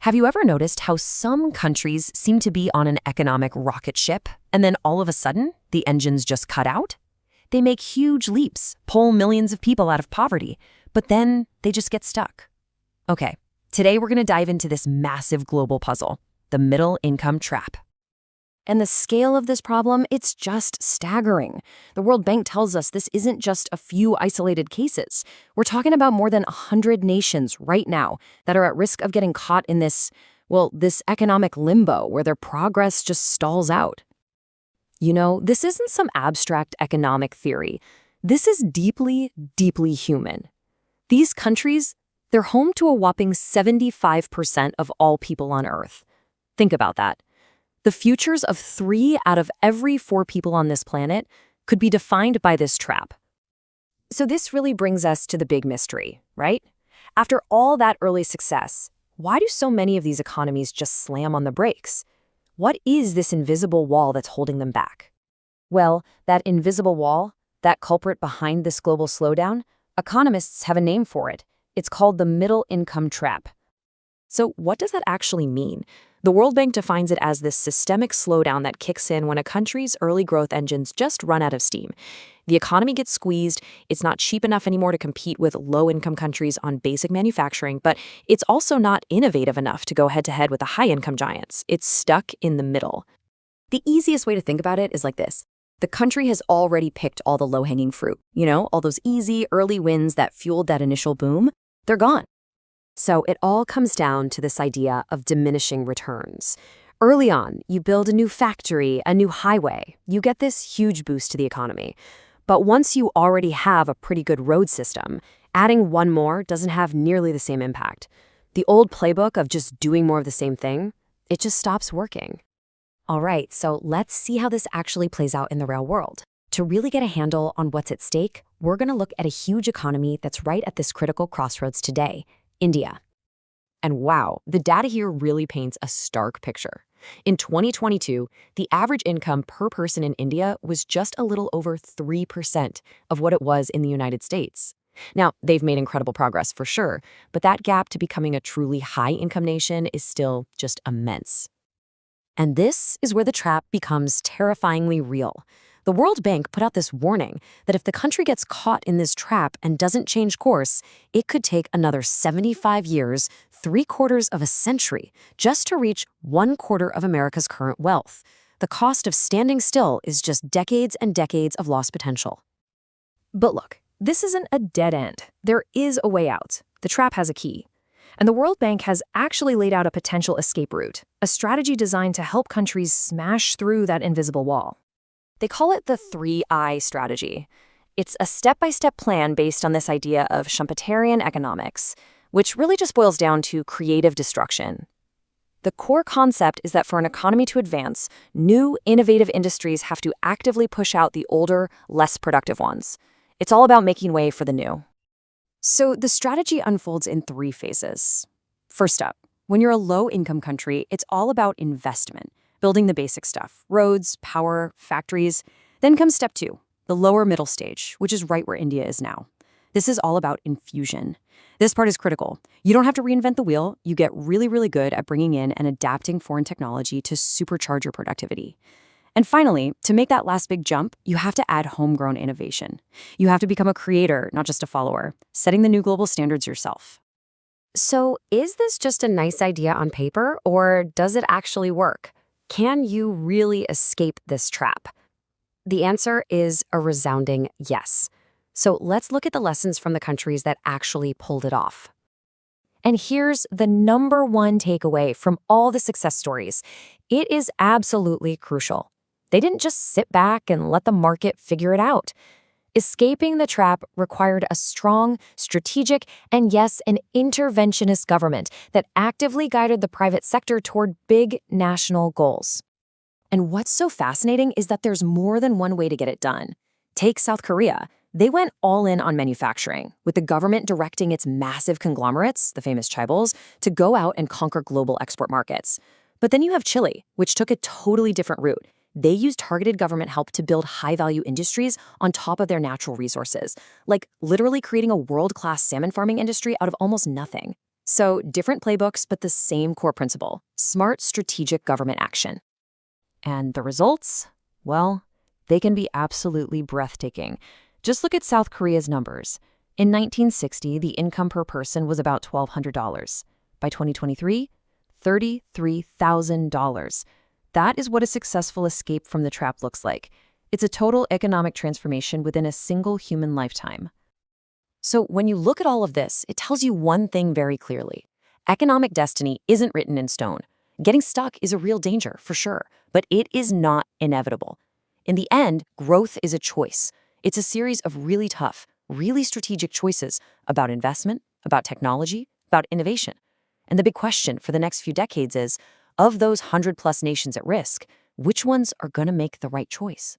Have you ever noticed how some countries seem to be on an economic rocket ship, and then all of a sudden, the engines just cut out? They make huge leaps, pull millions of people out of poverty, but then they just get stuck. Okay, today we're going to dive into this massive global puzzle, the middle income trap. And the scale of this problem, it's just staggering. The World Bank tells us this isn't just a few isolated cases. We're talking about more than 100 nations right now that are at risk of getting caught in this economic limbo where their progress just stalls out. You know, this isn't some abstract economic theory. This is deeply, deeply human. These countries, they're home to a whopping 75% of all people on Earth. Think about that. The futures of 3 out of every 4 people on this planet could be defined by this trap. So this really brings us to the big mystery, right? After all that early success, why do so many of these economies just slam on the brakes? What is this invisible wall that's holding them back? Well, that invisible wall, that culprit behind this global slowdown, economists have a name for it. It's called the middle income trap. So what does that actually mean? The World Bank defines it as this systemic slowdown that kicks in when a country's early growth engines just run out of steam. The economy gets squeezed, it's not cheap enough anymore to compete with low-income countries on basic manufacturing, but it's also not innovative enough to go head-to-head with the high-income giants. It's stuck in the middle. The easiest way to think about it is like this. The country has already picked all the low-hanging fruit. All those easy, early wins that fueled that initial boom, they're gone. So it all comes down to this idea of diminishing returns. Early on, you build a new factory, a new highway, you get this huge boost to the economy. But once you already have a pretty good road system, adding one more doesn't have nearly the same impact. The old playbook of just doing more of the same thing, it just stops working. All right, so let's see how this actually plays out in the real world. To really get a handle on what's at stake, we're going to look at a huge economy that's right at this critical crossroads today. India. And wow, the data here really paints a stark picture. In 2022, the average income per person in India was just a little over 3% of what it was in the United States. Now, they've made incredible progress for sure, but that gap to becoming a truly high-income nation is still just immense. And this is where the trap becomes terrifyingly real. The World Bank put out this warning that if the country gets caught in this trap and doesn't change course, it could take another 75 years, 3/4 of a century, just to reach 1/4 of America's current wealth. The cost of standing still is just decades and decades of lost potential. But look, this isn't a dead end. There is a way out. The trap has a key. And the World Bank has actually laid out a potential escape route, a strategy designed to help countries smash through that invisible wall. They call it the 3I strategy. It's a step-by-step plan based on this idea of Schumpeterian economics, which really just boils down to creative destruction. The core concept is that for an economy to advance, new, innovative industries have to actively push out the older, less productive ones. It's all about making way for the new. So the strategy unfolds in 3 phases. First up, when you're a low-income country, it's all about investment. Building the basic stuff, roads, power, factories. Then comes step 2, the lower middle stage, which is right where India is now. This is all about infusion. This part is critical. You don't have to reinvent the wheel. You get really, really good at bringing in and adapting foreign technology to supercharge your productivity. And finally, to make that last big jump, you have to add homegrown innovation. You have to become a creator, not just a follower, setting the new global standards yourself. So is this just a nice idea on paper, or does it actually work? Can you really escape this trap? The answer is a resounding yes. So let's look at the lessons from the countries that actually pulled it off. And here's the number 1 takeaway from all the success stories. It is absolutely crucial. They didn't just sit back and let the market figure it out. Escaping the trap required a strong, strategic, and yes, an interventionist government that actively guided the private sector toward big national goals. And what's so fascinating is that there's more than one way to get it done. Take South Korea. They went all in on manufacturing, with the government directing its massive conglomerates, the famous chaebols, to go out and conquer global export markets. But then you have Chile, which took a totally different route. They used targeted government help to build high-value industries on top of their natural resources, like literally creating a world-class salmon farming industry out of almost nothing. So, different playbooks, but the same core principle: smart, strategic government action. And the results? Well, they can be absolutely breathtaking. Just look at South Korea's numbers. In 1960, the income per person was about $1,200. By 2023, $33,000. That is what a successful escape from the trap looks like. It's a total economic transformation within a single human lifetime. So when you look at all of this, it tells you one thing very clearly. Economic destiny isn't written in stone. Getting stuck is a real danger, for sure, but it is not inevitable. In the end, growth is a choice. It's a series of really tough, really strategic choices about investment, about technology, about innovation. And the big question for the next few decades is, of those 100+ nations at risk, which ones are going to make the right choice?